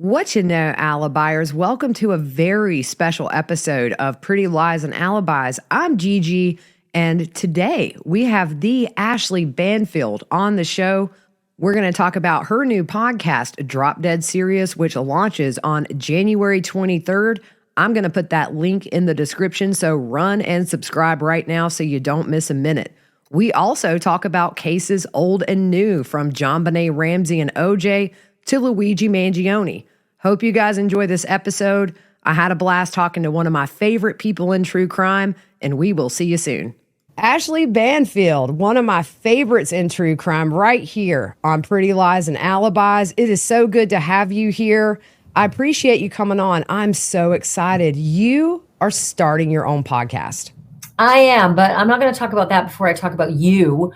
What you know, Alibis? Welcome to a very special episode of Pretty Lies and Alibis. I'm Gigi, and today we have the Ashleigh Banfield on the show. We're going to talk about her new podcast, Drop Dead Serious, which launches on January 23rd. I'm going to put that link in the description, so run and subscribe right now so you don't miss a minute. We also talk about cases old and new, from JonBenet Ramsey and OJ to Luigi Mangione. Hope you guys enjoy this episode. I had a blast talking to one of my favorite people in true crime, and we will see you soon. Ashleigh Banfield, one of my favorites in true crime, right here on Pretty Lies and Alibis. It is so good to have you here. I appreciate you coming on. I'm so excited. You are starting your own podcast. I am, but I'm not going to talk about that before I talk about you,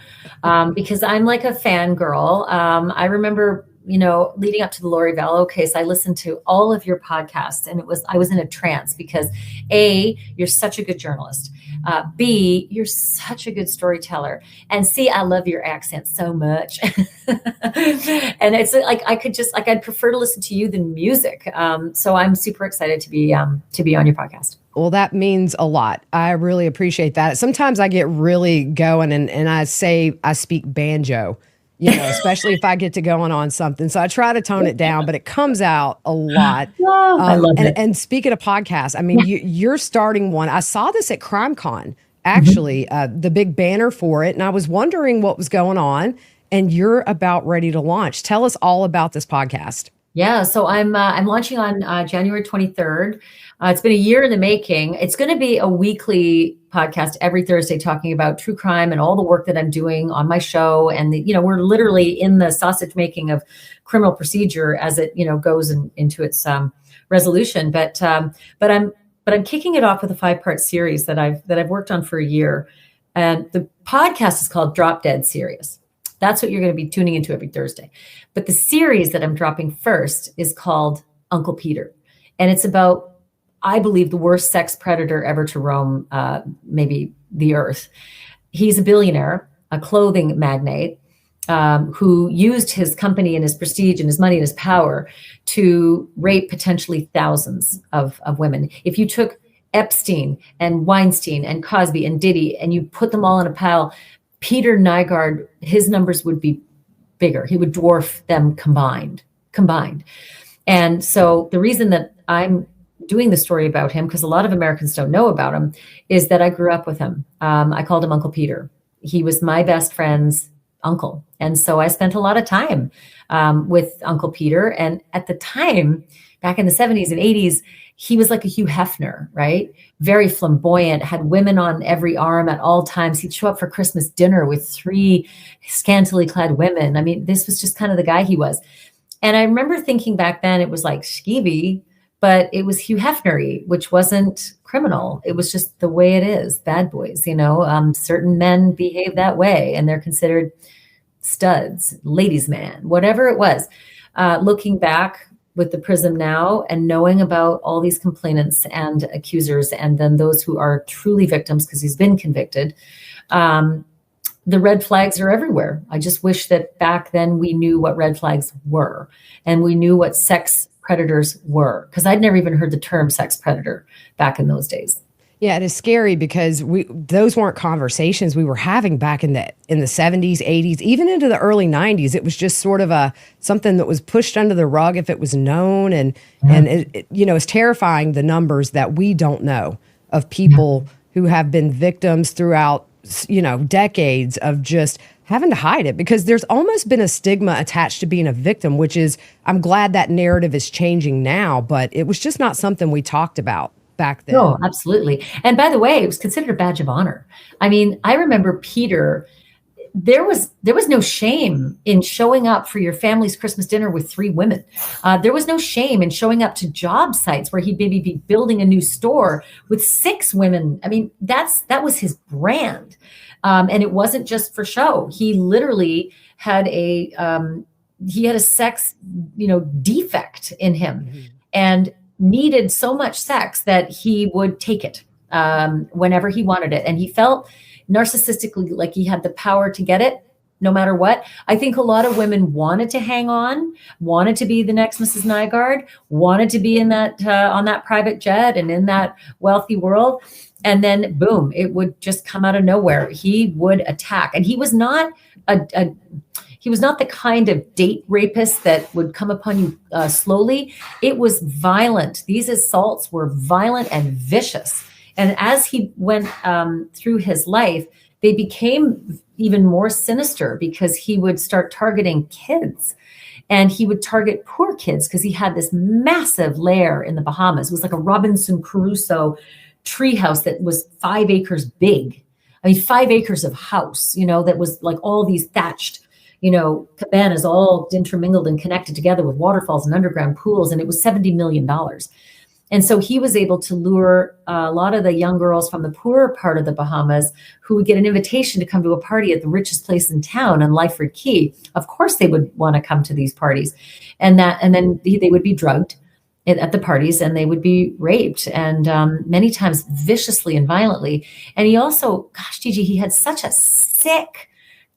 because I'm like a fangirl. I remember, leading up to the Lori Vallow case, I listened to all of your podcasts, and I was in a trance because A, you're such a good journalist. B, you're such a good storyteller. And C, I love your accent so much. And it's like, I'd prefer to listen to you than music. So I'm super excited to be on your podcast. Well, that means a lot. I really appreciate that. Sometimes I get really going and I say I speak banjo, especially if I get to going on something. So I try to tone it down, but it comes out a lot. Oh, I love it. And speaking of podcasts, I mean, you're starting one. I saw this at CrimeCon, actually, the big banner for it. And I was wondering what was going on, and you're about ready to launch. Tell us all about this podcast. Yeah, so I'm launching on January 23rd. It's been a year in the making. It's going to be a weekly podcast every Thursday, talking about true crime and all the work that I'm doing on my show. And we're literally in the sausage making of criminal procedure as it goes into its resolution. But I'm kicking it off with a 5-part series that I've worked on for a year, and the podcast is called Drop Dead Serious. That's what you're going to be tuning into every Thursday. But the series that I'm dropping first is called Uncle Peter. And it's about, I believe, the worst sex predator ever to roam maybe the earth. He's a billionaire, a clothing magnate, who used his company and his prestige and his money and his power to rape potentially thousands of women. If you took Epstein and Weinstein and Cosby and Diddy and you put them all in a pile, Peter Nygard, his numbers would be bigger. He would dwarf them combined. And so the reason that I'm doing the story about him, because a lot of Americans don't know about him, is that I grew up with him. I called him Uncle Peter. He was my best friend's uncle. And so I spent a lot of time with Uncle Peter. And at the time, back in the 70s and 80s, he was like a Hugh Hefner, right? Very flamboyant, had women on every arm at all times. He'd show up for Christmas dinner with 3 scantily clad women. I mean, this was just kind of the guy he was. And I remember thinking back then it was like skeevy, but it was Hugh Hefner-y, which wasn't criminal. It was just the way it is. Bad boys, certain men behave that way, and they're considered studs, ladies' man, whatever it was. Looking back with the prism now and knowing about all these complainants and accusers, and then those who are truly victims because he's been convicted, the red flags are everywhere. I just wish that back then we knew what red flags were, and we knew what sex predators were, because I'd never even heard the term sex predator back in those days. Yeah, it is scary because those weren't conversations we were having back in the 70s, 80s, even into the early 90s. It was just sort of something that was pushed under the rug if it was known, and it's terrifying, the numbers that we don't know of people who have been victims throughout decades of just having to hide it, because there's almost been a stigma attached to being a victim, which is, I'm glad that narrative is changing now, but it was just not something we talked about back then. No, absolutely. And by the way, it was considered a badge of honor. I mean, I remember Peter, there was no shame in showing up for your family's Christmas dinner with 3 women. There was no shame in showing up to job sites where he'd maybe be building a new store with 6 women. I mean, that was his brand. And it wasn't just for show. He literally had a sex, defect in him, and needed so much sex that he would take it whenever he wanted it. And he felt narcissistically like he had the power to get it no matter what. I think a lot of women wanted to hang on, wanted to be the next Mrs. Nygaard, wanted to be in that on that private jet and in that wealthy world. And then boom, it would just come out of nowhere. He would attack. And he was not he was not the kind of date rapist that would come upon you slowly. It was violent. These assaults were violent and vicious. And as he went through his life, they became even more sinister because he would start targeting kids. And he would target poor kids because he had this massive lair in the Bahamas. It was like a Robinson Crusoe treehouse that was 5 acres big. I mean, 5 acres of house, that was like all these thatched, cabanas all intermingled and connected together with waterfalls and underground pools. And it was $70 million. And so he was able to lure a lot of the young girls from the poorer part of the Bahamas who would get an invitation to come to a party at the richest place in town on Lyford Key. Of course, they would want to come to these parties. And then they would be drugged at the parties and they would be raped and many times viciously and violently. And he also, gosh, Gigi, he had such a sick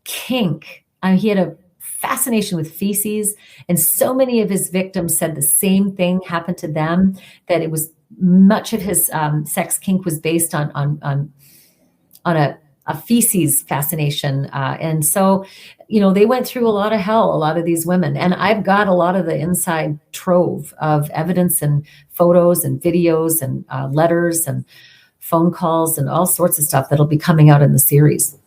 kink. He had a fascination with feces, and so many of his victims said the same thing happened to them, that it was much of his sex kink was based on a feces fascination. And so, they went through a lot of hell, a lot of these women. And I've got a lot of the inside trove of evidence and photos and videos and letters and phone calls and all sorts of stuff that'll be coming out in the series.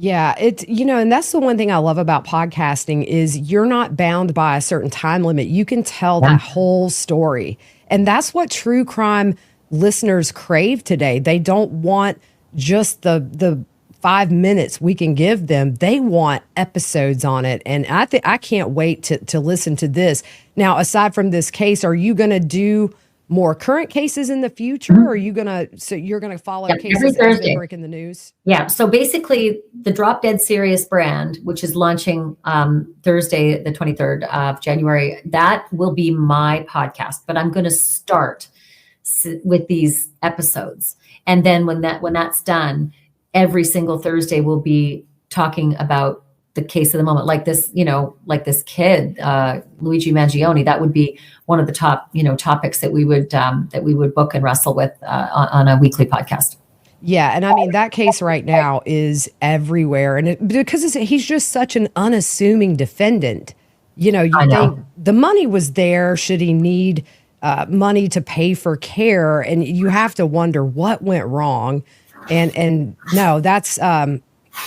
Yeah, it's, and that's the one thing I love about podcasting is you're not bound by a certain time limit. You can tell that whole story. And that's what true crime listeners crave today. They don't want just the 5 minutes we can give them. They want episodes on it. And I can't wait to listen to this. Now, aside from this case, are you going to do more current cases in the future? Or are you you're gonna follow cases as they break in the news? Yeah. So basically the Drop Dead Serious brand, which is launching Thursday, the 23rd of January, that will be my podcast, but I'm going to start with these episodes. And then when that's done, every single Thursday we'll be talking about the case of the moment, like this kid, Luigi Mangione. That would be one of the top, topics that we would book and wrestle with on a weekly podcast. Yeah, and I mean that case right now is everywhere, and because he's just such an unassuming defendant. You think the money was there. Should he need money to pay for care? And you have to wonder what went wrong. And no, that's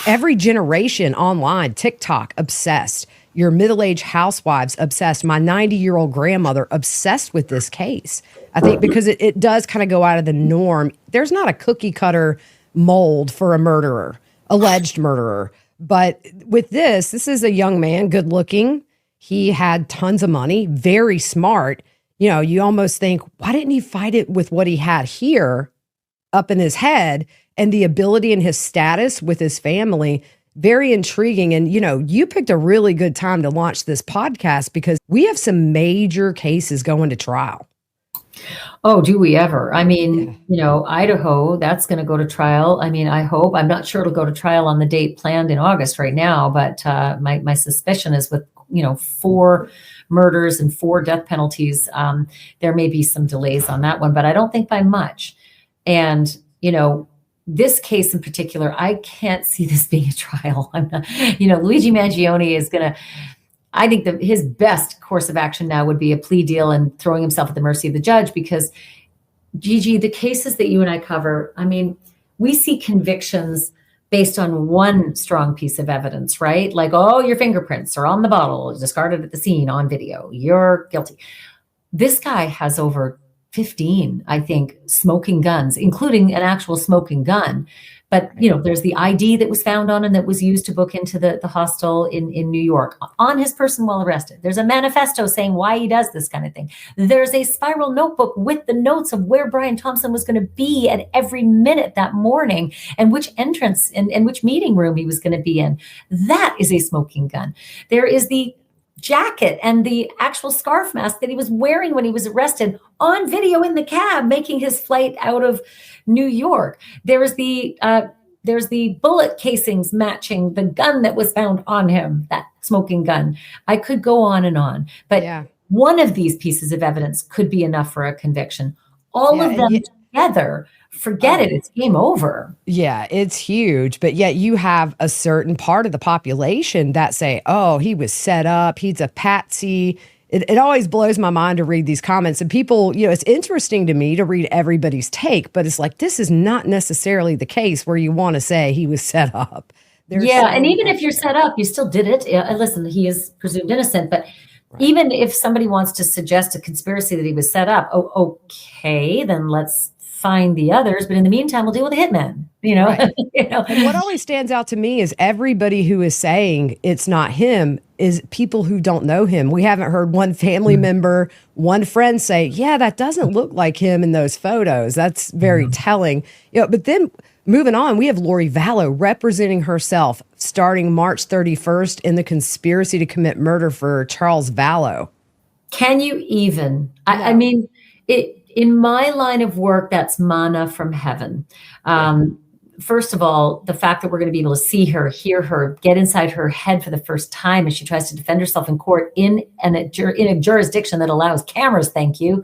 every generation online, TikTok, obsessed. Your middle-aged housewives, obsessed. My 90-year-old grandmother, obsessed with this case. I think because it does kind of go out of the norm. There's not a cookie-cutter mold for a murderer, alleged murderer. But with this is a young man, good-looking. He had tons of money, very smart. You almost think, why didn't he fight it with what he had here up in his head and the ability and his status with his family? Very intriguing. And, you picked a really good time to launch this podcast because we have some major cases going to trial. Oh, do we ever? I mean, Idaho, that's going to go to trial. I mean, I hope. I'm not sure it'll go to trial on the date planned in August right now, but my suspicion is with, 4 murders and 4 death penalties, there may be some delays on that one, but I don't think by much. And, this case in particular, I can't see this being a trial. I'm not, Luigi Mangione is going to, I think his best course of action now would be a plea deal and throwing himself at the mercy of the judge because, Gigi, the cases that you and I cover, I mean, we see convictions based on one strong piece of evidence, right? Like, your fingerprints are on the bottle, discarded at the scene on video. You're guilty. This guy has over 15, I think, smoking guns, including an actual smoking gun. But, there's the ID that was found on him that was used to book into the hostel in New York on his person while arrested. There's a manifesto saying why he does this kind of thing. There's a spiral notebook with the notes of where Brian Thompson was going to be at every minute that morning and which entrance and which meeting room he was going to be in. That is a smoking gun. There is the jacket and the actual scarf mask that he was wearing when he was arrested on video in the cab, making his flight out of New York. There is the there's the bullet casings matching the gun that was found on him, that smoking gun. I could go on and on, but one of these pieces of evidence could be enough for a conviction. All of them together, forget it. It's game over. Yeah, it's huge. But yet you have a certain part of the population that say, oh, he was set up. He's a patsy. It always blows my mind to read these comments. And people, it's interesting to me to read everybody's take, but it's like, this is not necessarily the case where you want to say he was set up. And even if you're set up, you still did it. Listen, he is presumed innocent, but even if somebody wants to suggest a conspiracy that he was set up, okay, then let's find the others. But in the meantime, we'll deal with the hitman, Right. And what always stands out to me is everybody who is saying it's not him is people who don't know him. We haven't heard one family member, one friend say, yeah, that doesn't look like him in those photos. That's very telling. But then moving on, we have Lori Vallow representing herself starting March 31st in the conspiracy to commit murder for Charles Vallow. Can you even? I mean, in my line of work, that's manna from heaven. First of all, the fact that we're going to be able to see her, hear her, get inside her head for the first time as she tries to defend herself in court in a jurisdiction that allows cameras, thank you.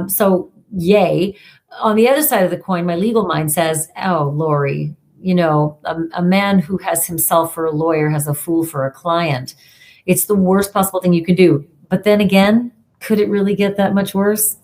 So yay. On the other side of the coin, my legal mind says, oh, Lori, a man who has himself for a lawyer has a fool for a client. It's the worst possible thing you could do. But then again, could it really get that much worse?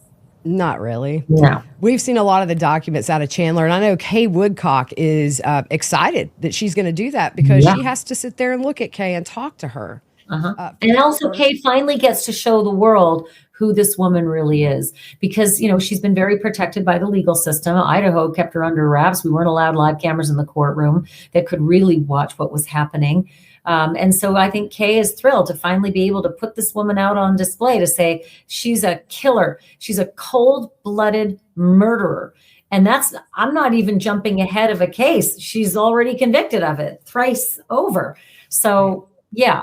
Not really. No. We've seen a lot of the documents out of Chandler, and I know Kay Woodcock is excited that she's going to do that because she has to sit there and look at Kay and talk to her. And also Kay finally gets to show the world who this woman really is because, she's been very protected by the legal system. Idaho kept her under wraps. We weren't allowed live cameras in the courtroom that could really watch what was happening. And so I think Kay is thrilled to finally be able to put this woman out on display to say she's a killer. She's a cold-blooded murderer. And I'm not even jumping ahead of a case. She's already convicted of it thrice over. So,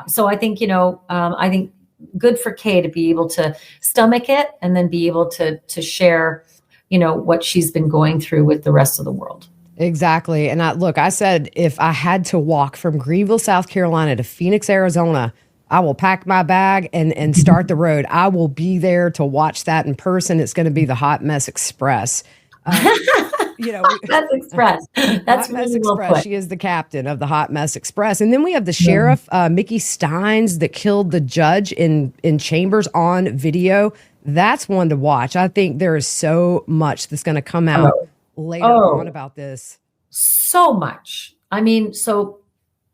So I think, I think good for Kay to be able to stomach it and then be able to share, what she's been going through with the rest of the world. Exactly. And I said, if I had to walk from Greenville, South Carolina to Phoenix, Arizona, I will pack my bag and start the road. I will be there to watch that in person. It's going to be the Hot Mess Express. That's Express. That's Hot Mess Express. She is the captain of the Hot Mess Express. And then we have the sheriff, Mickey Steins, that killed the judge in Chambers on video. That's one to watch. I think there is so much that's going to come out later on about this. So much. I mean, so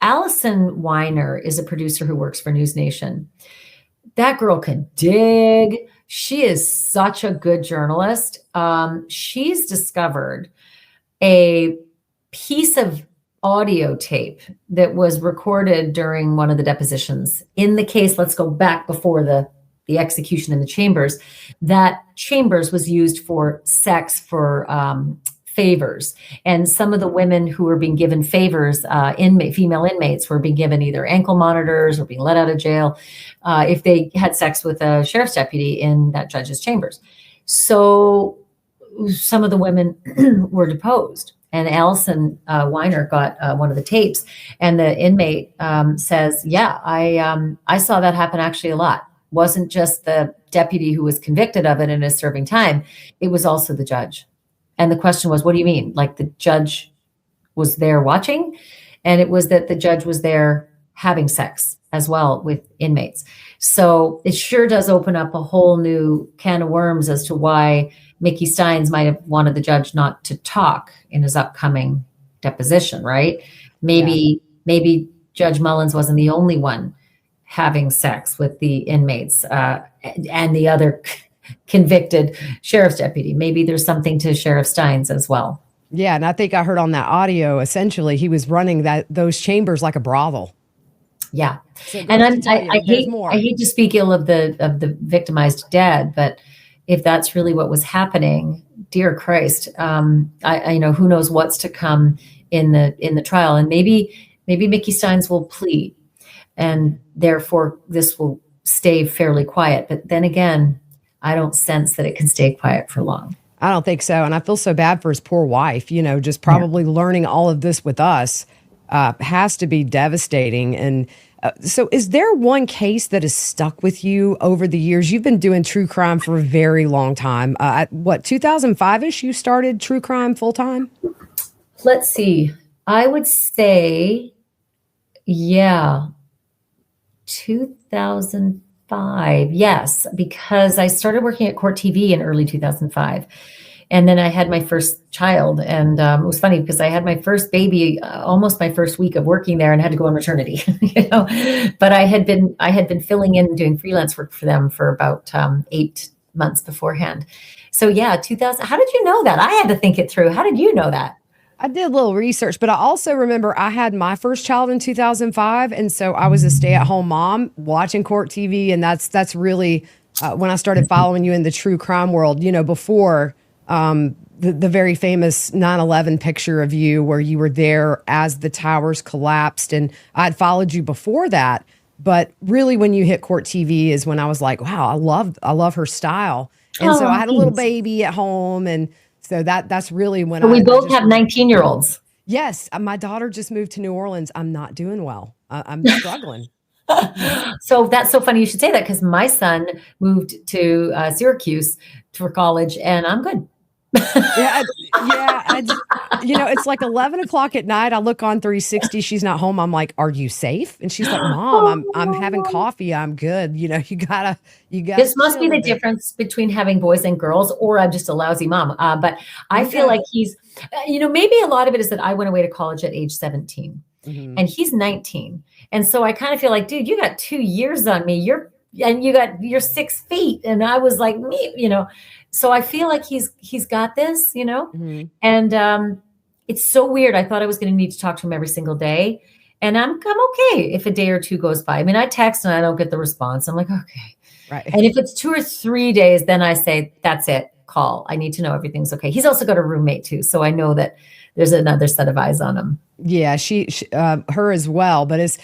Allison Weiner is a producer who works for News Nation. That girl can dig. She is such a good journalist. She's discovered a piece of audio tape that was recorded during one of the depositions in the case. Let's go back before the execution in the Chambers. That Chambers was used for sex for favors. And some of the women who were being given favors, female inmates, were being given either ankle monitors or being let out of jail if they had sex with a sheriff's deputy in that judge's chambers. So some of the women were deposed. And Allison Weiner got one of the tapes, and the inmate says, I saw that happen actually a lot. Wasn't just the deputy who was convicted of it and is serving time. It was also the judge. And the question was, what do you mean? Like the judge was there watching? And it was that the judge was there having sex as well with inmates. So it sure does open up a whole new can of worms as to why Mickey Steins might have wanted the judge not to talk in his upcoming deposition, right? Maybe Judge Mullins wasn't the only one having sex with the inmates and the other convicted sheriff's deputy. Maybe there's something to Sheriff Steins as well. Yeah, and I think I heard on that audio, essentially, he was running those chambers like a brothel. Yeah, so and I hate to speak ill of the victimized dad, but if that's really what was happening, dear Christ, I who knows what's to come in the trial, and maybe Mickey Steins will plead, and therefore this will stay fairly quiet. But then again, I don't sense that it can stay quiet for long. I don't think so. And I feel so bad for his poor wife, just probably learning all of this with us has to be devastating. And so is there one case that has stuck with you over the years? You've been doing true crime for a very long time. 2005-ish, you started true crime full time? Let's see. I would say, 2005. Yes, because I started working at Court TV in early 2005. And then I had my first child. And it was funny because I had my first baby almost my first week of working there and had to go on maternity, But I had been filling in and doing freelance work for them for about 8 months beforehand. So 2000. How did you know that? I had to think it through. How did you know that? I did a little research, but I also remember I had my first child in 2005. And so I was a stay-at-home mom watching Court TV. And that's really when I started following you in the true crime world, before the very famous 9/11 picture of you where you were there as the towers collapsed. And I'd followed you before that. But really when you hit Court TV is when I was like, wow, I love her style. And so I had a little baby at home. And so that's really when we both have 19-year-olds. Yes. My daughter just moved to New Orleans. I'm not doing well. I'm struggling. So that's so funny you should say that because my son moved to Syracuse for college and I'm good. It's like 11 o'clock at night. I look on 360. She's not home. I'm like, are you safe? And she's like, Mom, I'm having coffee. I'm good. You gotta. This must be the difference between having boys and girls, or I'm just a lousy mom. But I feel like he's, maybe a lot of it is that I went away to college at age 17 and he's 19. And so I kind of feel like, dude, you got 2 years on me. You're 6 feet. And I was like, me. So I feel like he's got this, and it's so weird. I thought I was going to need to talk to him every single day. And I'm okay if a day or two goes by. I mean, I text and I don't get the response. I'm like, okay. Right. And if it's 2 or 3 days, then I say, that's it. Call. I need to know everything's okay. He's also got a roommate too. So I know that there's another set of eyes on him. Yeah, she her as well. But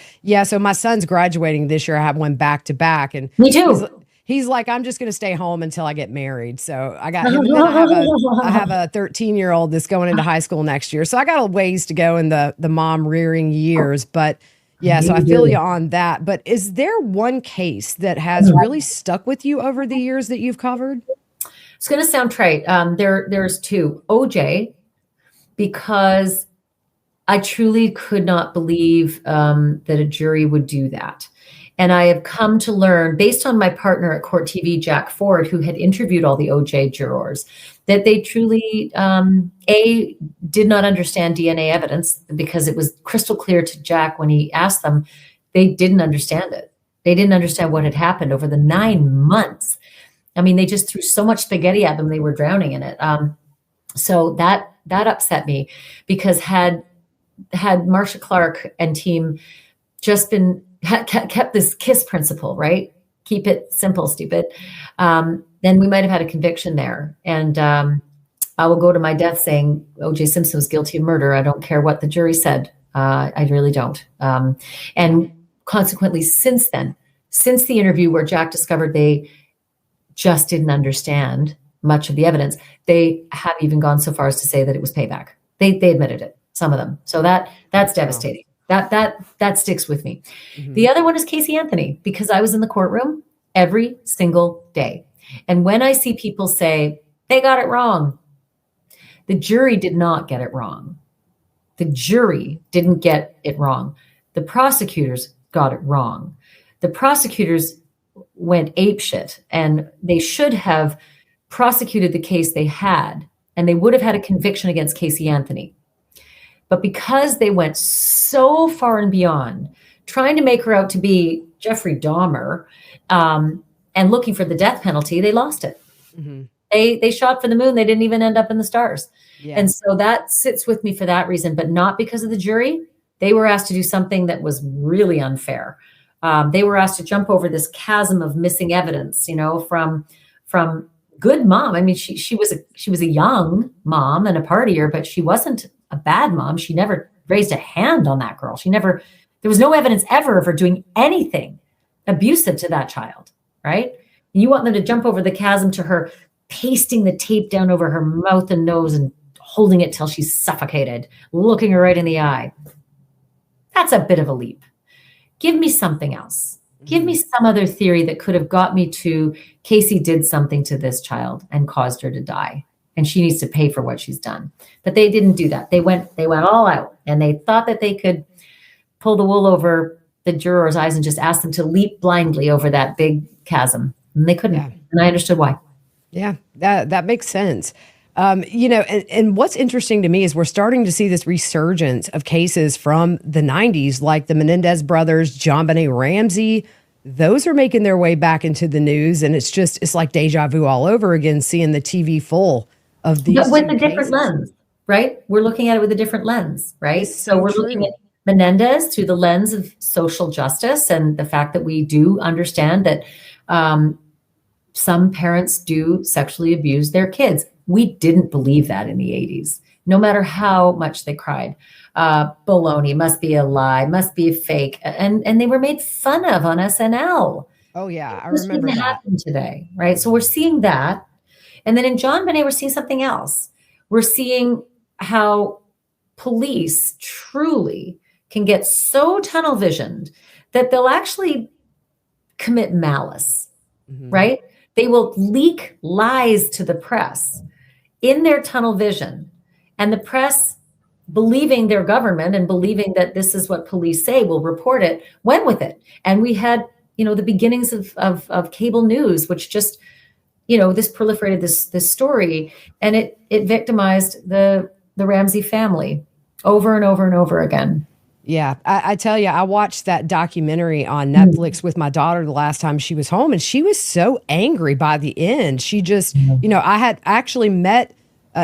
so my son's graduating this year. I have one back to back. And me too. He's like, I'm just going to stay home until I get married. So I got him. And then I have a 13-year-old that's going into high school next year. So I got a ways to go in the mom rearing years. But so I feel you on that. But is there one case that has really stuck with you over the years that you've covered? It's going to sound trite. There's two. OJ, because I truly could not believe that a jury would do that. And I have come to learn, based on my partner at Court TV, Jack Ford, who had interviewed all the OJ jurors, that they truly, did not understand DNA evidence because it was crystal clear to Jack when he asked them, they didn't understand it. They didn't understand what had happened over the 9 months. I mean, they just threw so much spaghetti at them, they were drowning in it. So that upset me because had Marcia Clark and team just kept this KISS principle, right? Keep it simple, stupid. Then we might have had a conviction there. And I will go to my death saying O.J. Simpson was guilty of murder. I don't care what the jury said. I really don't. And consequently, since the interview where Jack discovered they just didn't understand much of the evidence, they have even gone so far as to say that it was payback. They admitted it, some of them. So that's devastating. That sticks with me. Mm-hmm. The other one is Casey Anthony, because I was in the courtroom every single day. And when I see people say they got it wrong, the jury did not get it wrong. The jury didn't get it wrong. The prosecutors got it wrong. The prosecutors went apeshit, and they should have prosecuted the case they had, and they would have had a conviction against Casey Anthony. But because they went so far and beyond, trying to make her out to be Jeffrey Dahmer, and looking for the death penalty, they lost it. Mm-hmm. They shot for the moon. They didn't even end up in the stars. Yeah. And so that sits with me for that reason, but not because of the jury. They were asked to do something that was really unfair. They were asked to jump over this chasm of missing evidence, from good mom. I mean, she was a young mom and a partier, but she wasn't a bad mom. She never raised a hand on that girl. There was no evidence ever of her doing anything abusive to that child, right? And you want them to jump over the chasm to her pasting the tape down over her mouth and nose and holding it till she's suffocated, looking her right in the eye. That's a bit of a leap. Give me something else. Give me some other theory that could have got me to Casey did something to this child and caused her to die, and she needs to pay for what she's done. But they didn't do that. They went all out, and they thought that they could pull the wool over the jurors' eyes and just ask them to leap blindly over that big chasm. And they couldn't. Yeah. And I understood why. Yeah, that makes sense. And what's interesting to me is we're starting to see this resurgence of cases from the 90s, like the Menendez Brothers, JonBenet Ramsey. Those are making their way back into the news. And it's like deja vu all over again, seeing the TV full of these. But with a different lens, right? We're looking at it with a different lens, right? So we're looking at Menendez through the lens of social justice and the fact that we do understand that some parents do sexually abuse their kids. We didn't believe that in the 80s, no matter how much they cried. Baloney, must be a lie, must be a fake. And they were made fun of on SNL. Oh, yeah, I remember that. Happen today, right? So we're seeing that. And then in JonBenet, we're seeing something else. We're seeing how police truly can get so tunnel visioned that they'll actually commit malice, right? They will leak lies to the press in their tunnel vision, and the press, believing their government and believing that this is what police say, will report it, went with it. And we had, the beginnings of cable news, which just, this proliferated this story, and it victimized the Ramsey family over and over and over again. Yeah, I tell you, I watched that documentary on Netflix with my daughter the last time she was home, and she was so angry by the end. She just, I had actually met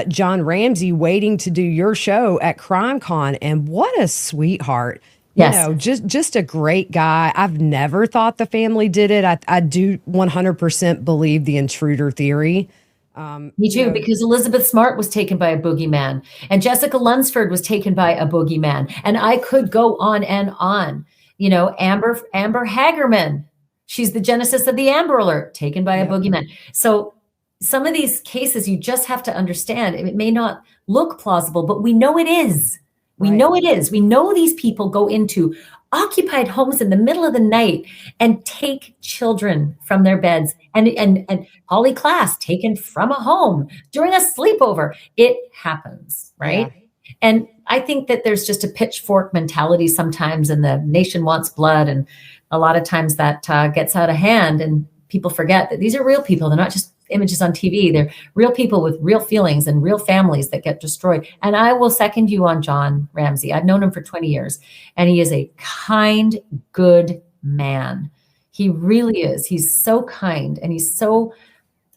John Ramsey waiting to do your show at CrimeCon, and what a sweetheart. Yes. Just a great guy. I've never thought the family did it. I do 100% believe the intruder theory. Me too, because Elizabeth Smart was taken by a boogeyman, and Jessica Lunsford was taken by a boogeyman, and I could go on and on. Amber Hagerman, she's the genesis of the Amber Alert, taken by a boogeyman. So some of these cases, you just have to understand, it may not look plausible, but we know it is. We know it is. We know these people go into occupied homes in the middle of the night and take children from their beds, and Holly Class taken from a home during a sleepover. It happens, right? Yeah. And I think that there's just a pitchfork mentality sometimes, and the nation wants blood, and a lot of times that gets out of hand, and people forget that these are real people. They're not just images on TV. They're real people with real feelings and real families that get destroyed. And I will second you on John Ramsey. I've known him for 20 years, and he is a kind, good man. He really is. He's so kind, and he's so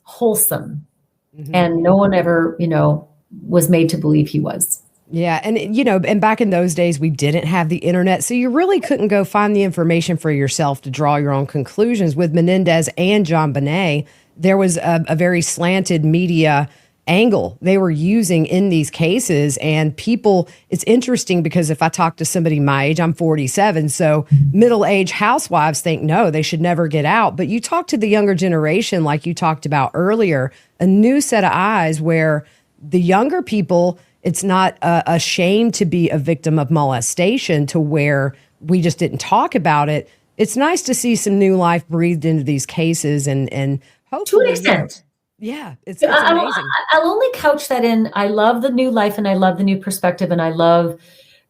wholesome. And no one ever, was made to believe he was. Yeah. And, and back in those days, we didn't have the internet. So you really couldn't go find the information for yourself to draw your own conclusions. With Menendez and JonBenet, there was a very slanted media angle they were using in these cases. And people, it's interesting because if I talk to somebody my age, I'm 47. So middle-aged housewives think, no, they should never get out. But you talk to the younger generation, like you talked about earlier, a new set of eyes where the younger people, it's not a shame to be a victim of molestation to where we just didn't talk about it. It's nice to see some new life breathed into these cases, and hopefully, to an extent. Yeah, it's amazing. I'll only couch that in, I love the new life, and I love the new perspective, and I love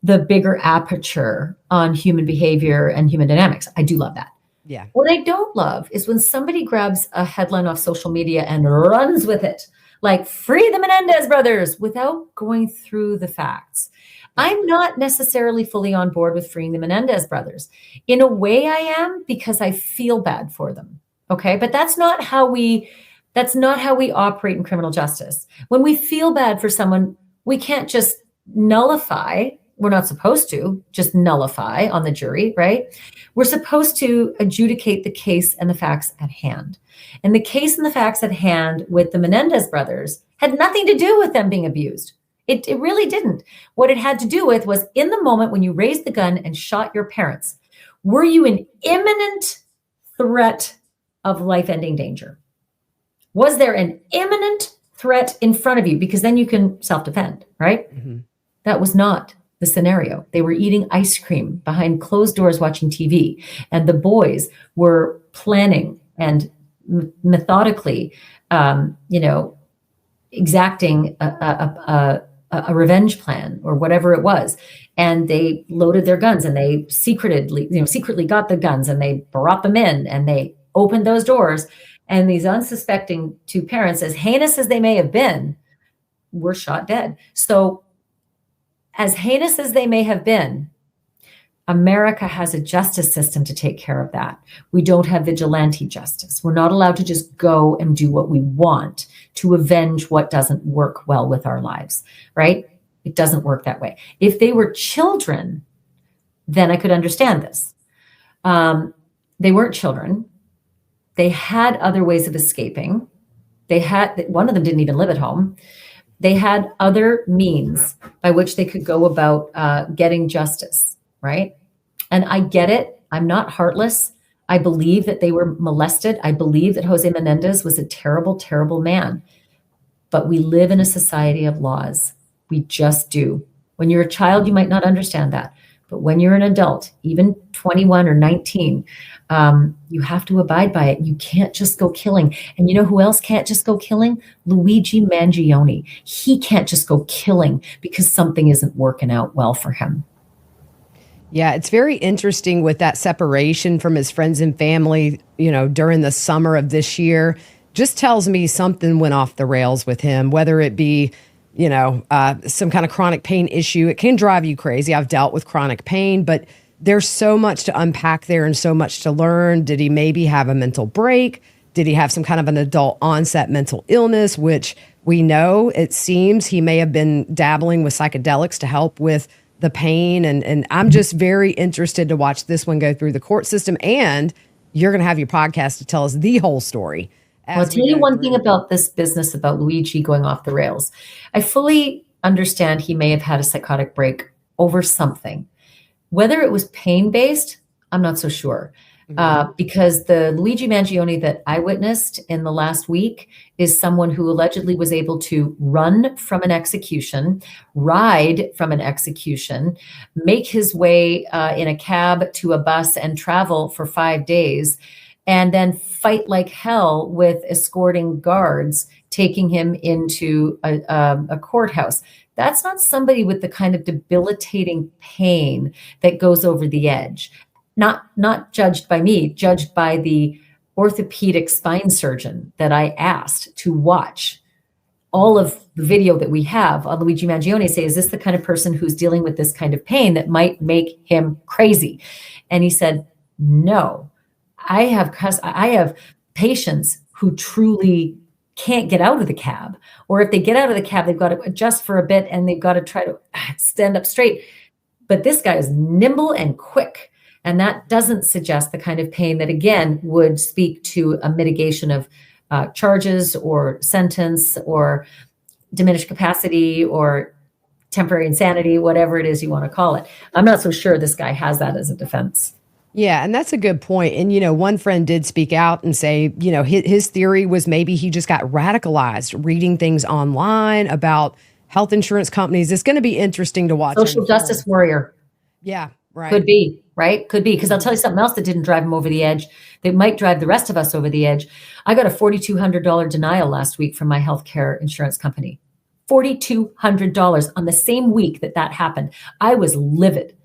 the bigger aperture on human behavior and human dynamics. I do love that. Yeah. What I don't love is when somebody grabs a headline off social media and runs with it, like free the Menendez brothers, without going through the facts. I'm not necessarily fully on board with freeing the Menendez brothers. In a way I am, because I feel bad for them. Okay. But that's not how we operate in criminal justice. When we feel bad for someone, we can't just nullify. We're not supposed to just nullify on the jury, right? We're supposed to adjudicate the case and the facts at hand. And the case and the facts at hand with the Menendez brothers had nothing to do with them being abused. It really didn't. What it had to do with was, in the moment when you raised the gun and shot your parents, were you in imminent threat of life-ending danger? Was there an imminent threat in front of you? Because then you can self-defend, right? Mm-hmm. That was not the scenario. They were eating ice cream behind closed doors watching TV. And the boys were planning and methodically, exacting a revenge plan or whatever it was. And they loaded their guns and they secretly got the guns and they brought them in and they opened those doors. And these unsuspecting two parents, as heinous as they may have been, were shot dead. So as heinous as they may have been, America has a justice system to take care of that. We don't have vigilante justice. We're not allowed to just go and do what we want to avenge what doesn't work well with our lives, right? It doesn't work that way. If they were children, then I could understand this. They weren't children. They had other ways of escaping. One of them didn't even live at home. They had other means by which they could go about getting justice, right? And I get it. I'm not heartless. I believe that they were molested. I believe that Jose Menendez was a terrible, terrible man. But we live in a society of laws. We just do. When you're a child, you might not understand that. But when you're an adult, even 21 or 19, you have to abide by it. You can't just go killing. And you know who else can't just go killing? Luigi Mangione. He can't just go killing because something isn't working out well for him. Yeah, it's very interesting with that separation from his friends and family, during the summer of this year. Just tells me something went off the rails with him, whether it be some kind of chronic pain issue. It can drive you crazy. I've dealt with chronic pain, but there's so much to unpack there and so much to learn. Did he maybe have a mental break? Did he have some kind of an adult onset mental illness, which we know it seems he may have been dabbling with psychedelics to help with the pain. And I'm just very interested to watch this one go through the court system. And you're going to have your podcast to tell us the whole story. I'll tell you one thing about this business about Luigi going off the rails. I fully understand he may have had a psychotic break over something. Whether it was pain-based, I'm not so sure. Because the Luigi Mangione that I witnessed in the last week is someone who allegedly was able to run from an execution, ride from an execution, make his way in a cab to a bus and travel for 5 days, and then fight like hell with escorting guards, taking him into a courthouse. That's not somebody with the kind of debilitating pain that goes over the edge. Not judged by me, judged by the orthopedic spine surgeon that I asked to watch all of the video that we have on Luigi Mangione, say, is this the kind of person who's dealing with this kind of pain that might make him crazy? And he said, no, I have patients who truly can't get out of the cab, or if they get out of the cab, they've got to adjust for a bit and they've got to try to stand up straight. But this guy is nimble and quick. And that doesn't suggest the kind of pain that, again, would speak to a mitigation of charges or sentence or diminished capacity or temporary insanity, whatever it is you want to call it. I'm not so sure this guy has that as a defense. Yeah, and that's a good point. And, one friend did speak out and say, his theory was maybe he just got radicalized reading things online about health insurance companies. It's going to be interesting to watch. Social justice warrior. Yeah, right. Could be, right? Could be. Because I'll tell you something else that didn't drive him over the edge. That might drive the rest of us over the edge. I got a $4,200 denial last week from my healthcare insurance company. $4,200 on the same week that happened. I was livid,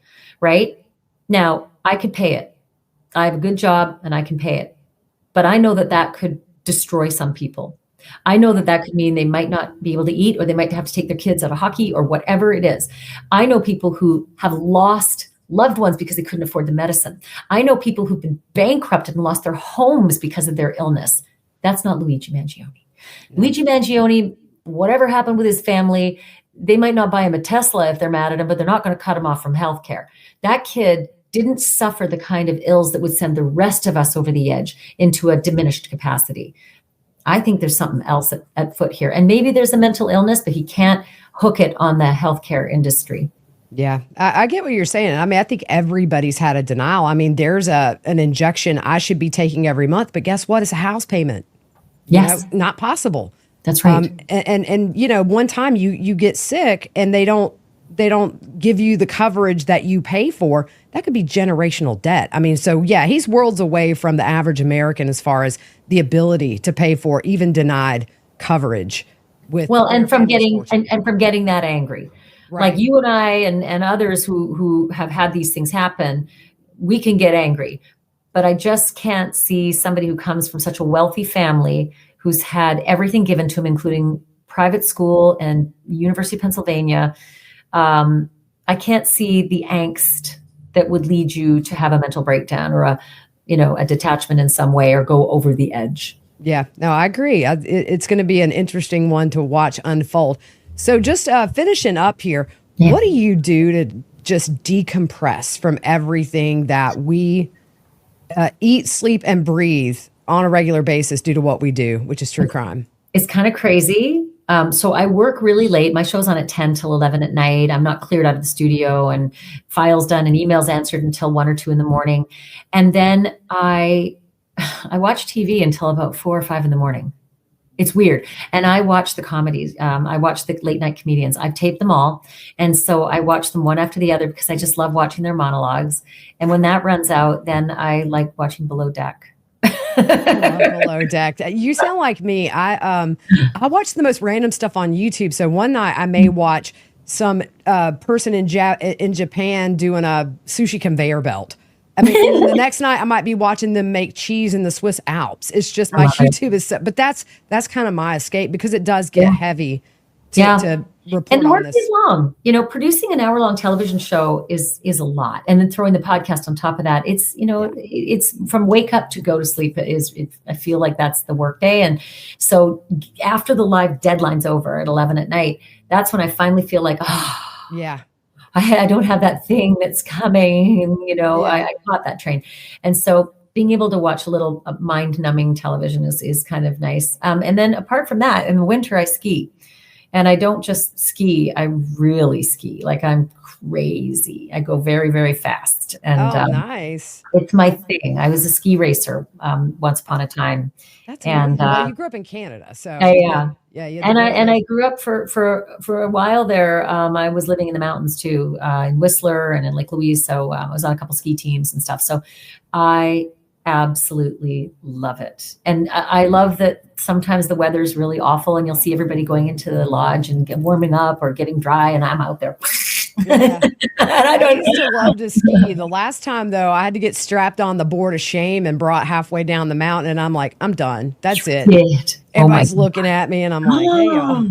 right? Now, I could pay it. I have a good job and I can pay it. But I know that could destroy some people. I know that could mean they might not be able to eat, or they might have to take their kids out of hockey, or whatever it is. I know people who have lost loved ones because they couldn't afford the medicine. I know people who've been bankrupted and lost their homes because of their illness. That's not Luigi Mangione. Luigi Mangione, whatever happened with his family, they might not buy him a Tesla if they're mad at him, but they're not going to cut him off from healthcare. That kid didn't suffer the kind of ills that would send the rest of us over the edge into a diminished capacity. I think there's something else at foot here. And maybe there's a mental illness, but he can't hook it on the healthcare industry. Yeah, I get what you're saying. I mean, I think everybody's had a denial. I mean, there's an injection I should be taking every month, but guess what? It's a house payment. Yes. Not possible. That's right. And one time you get sick and they don't give you the coverage that you pay for. That could be generational debt. I mean, so yeah, he's worlds away from the average American as far as the ability to pay for even denied coverage with and from getting and from getting that angry. Right. Like you and I and others who have had these things happen, we can get angry. But I just can't see somebody who comes from such a wealthy family who's had everything given to him, including private school and University of Pennsylvania. I can't see the angst that would lead you to have a mental breakdown or a detachment in some way or go over the edge. Yeah, no, I agree. It's going to be an interesting one to watch unfold. So just finishing up here, what do you do to just decompress from everything that we eat, sleep, and breathe on a regular basis due to what we do, which is true crime? It's kind of crazy. So I work really late. My show's on at 10 till 11 at night. I'm not cleared out of the studio and files done and emails answered until 1 or 2 in the morning. And then I watch TV until about 4 or 5 in the morning. It's weird. And I watch the comedies. I watch the late night comedians. I've taped them all. And so I watch them one after the other because I just love watching their monologues. And when that runs out, then I like watching Below Deck. I love Below Deck. You sound like me. I watch the most random stuff on YouTube. So one night I may watch some person in Japan doing a sushi conveyor belt. I mean, the next night I might be watching them make cheese in the Swiss Alps. It's just my YouTube is, but that's kind of my escape because it does get heavy to report and the on work this. is long. Producing an hour-long television show is a lot, and then throwing the podcast on top of that. It's it's from wake up to go to sleep. I feel like that's the work day, and so after the live deadline's over at 11 at night, that's when I finally feel like, I don't have that thing that's coming. I caught that train, and so being able to watch a little mind-numbing television is kind of nice. And then apart from that, in the winter I ski. And I don't just ski, I really ski. Like I'm crazy. I go very, very fast. And nice. It's my thing. I was a ski racer once upon a time. That's amazing. Well, you grew up in Canada, so yeah. And I grew up for a while there. I was living in the mountains too, in Whistler and in Lake Louise. So I was on a couple ski teams and stuff. So I absolutely love it. And I love that sometimes the weather's really awful and you'll see everybody going into the lodge and warming up or getting dry, and I'm out there. Yeah. I used to love to ski. The last time though, I had to get strapped on the board of shame and brought halfway down the mountain, and I'm like, I'm done. That's it. Everybody's looking at me and I'm like, hey y'all.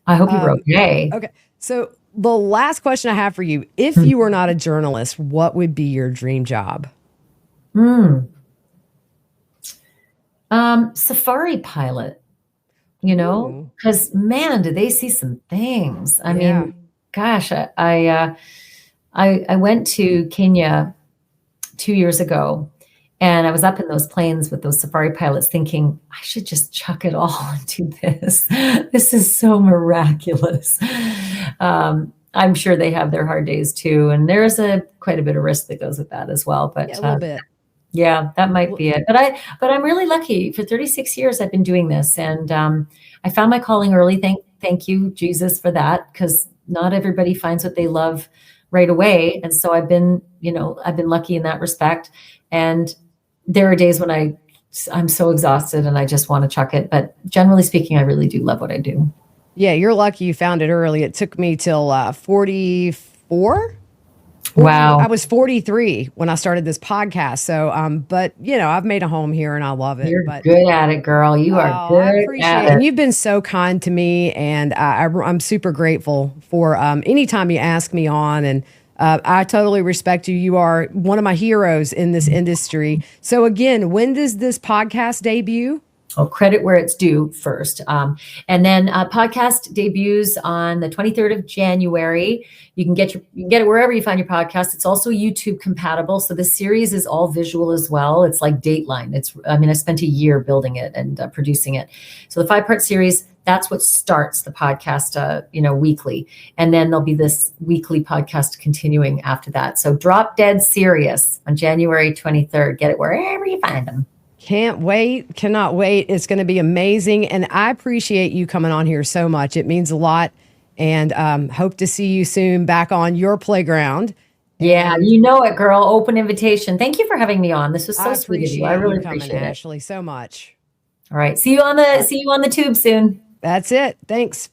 I hope you were okay. Okay. So the last question I have for you, if you were not a journalist, what would be your dream job? Safari pilot, because man, do they see some things. I mean, gosh, I went to Kenya 2 years ago, and I was up in those planes with those safari pilots thinking, I should just chuck it all into this. This is so miraculous. I'm sure they have their hard days too. And there's quite a bit of risk that goes with that as well. But a little bit. Yeah, that might be it. But I'm really lucky. For 36 years, I've been doing this, and I found my calling early. Thank you, Jesus, for that, because not everybody finds what they love right away. And so I've been lucky in that respect. And there are days when I'm so exhausted and I just want to chuck it. But generally speaking, I really do love what I do. Yeah, you're lucky you found it early. It took me till 44. Wow. I was 43 when I started this podcast. So, but I've made a home here and I love it. You're good at it, girl. You are good. I appreciate it. And you've been so kind to me, and I'm super grateful for anytime you ask me on. And I totally respect you. You are one of my heroes in this industry. So again, when does this podcast debut? I'll credit where it's due first. And then podcast debuts on the 23rd of January. You can get it wherever you find your podcast. It's also YouTube compatible. So the series is all visual as well. It's like Dateline. I spent a year building it and producing it. So the 5-part series, that's what starts the podcast, weekly. And then there'll be this weekly podcast continuing after that. So Drop Dead Serious on January 23rd. Get it wherever you find them. Can't wait. Cannot wait. It's going to be amazing. And I appreciate you coming on here so much. It means a lot. And hope to see you soon back on your playground. Yeah, And you know it, girl. Open invitation. Thank you for having me on. This was so I sweet of you. appreciate I really you coming, appreciate it. Ashleigh, so much. All right. See you on the tube soon. That's it. Thanks.